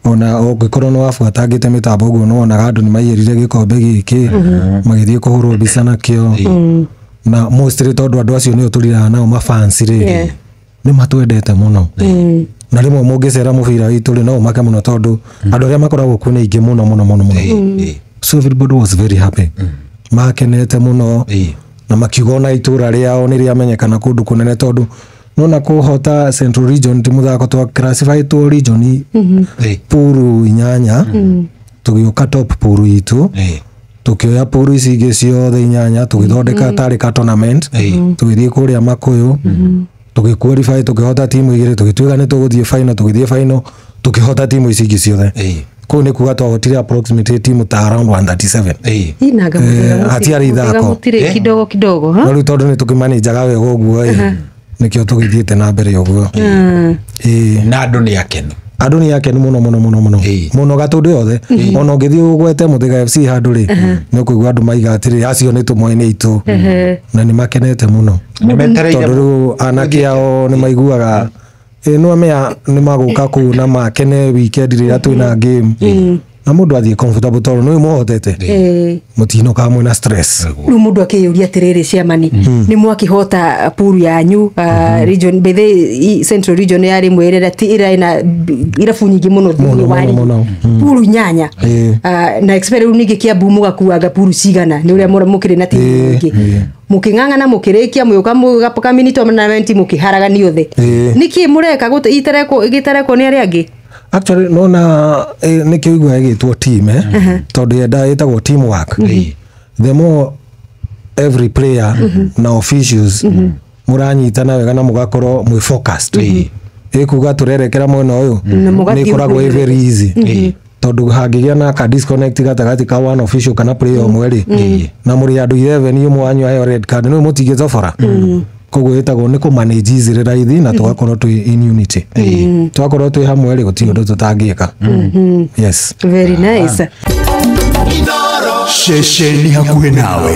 ona ogikorwo no afuatangite mitambo guo no ona andu ni maiyirire gikombe giki magithie kuhurwo bica nakio na mostly tondu andu acio nio turira nao mafans ri ni matwendete muno na rimwe mungicera mubira witu ri no make muno tondu andu aria makoragwo ku ni ingi muno so everybody was very happy makenete muno na makigona itura riao ni riamenyekana kundu kunene tondu nona kuhota Central Region ti muthako twa classify to region puru 8 tugiuka top puru itu tukioya puru ici ingi ciothe 8 tugithondeka tari ka tournament tugithie kuria Makuyu tugiqualify tukihota timu igire tugituiga ni tuguthie final tugithie final tukihota timu ici ingi ciothe ko ni kuga twahotire approximately timu ta around 137 inaga hatiari ithako kidogo ha no tondu ni tukimanajaga wega uguo nikio tugithiete na mbere uguo na andu ni akenu muno gatundu yothe ona ngithii ugwete Muthiga FC handu ri ni kuigua andu maiga atiri acio ni tumoine itu na ni makenete muno tondu anake ao ni maiguaga no amea ni maguka ku na makene weekend ri twina game na mundu athie comfortable tondu no muhotete mutino ka mwina stress no mundu akiyuria atiriri ciamani ni mwakihota puru yanyu region bethe Central Region yari mwerera ti ira ina irafu nyingi muno wari puru 8 na experience ningi kia bumu gakuaga puru cigana ni uria mukire na timu nyingi mukingangana mukirikia muyuka mugapoka minute tournament mukiharaga ni othe niki mureka gitereko ni ari angi actually no na nikio igwa egitwo team tondu yenda etagwo teamwork the more every player na officials muranyitana wega na mugakorwo mwe focused ikuga turerekera mwena uyu ni koragwo very easy tondu hangigia na ka disconnect gatagati ka one official kana player omwe na muri andu 11 yumwe wanyu ayo red card no mutige zofora koguo etagwo ni ku manage izire raithi na tugakorwo twi in unity tugakorwo twi hamwe ri guti undu tutangiika yes very nice Sheshe ni hakuhe nawe.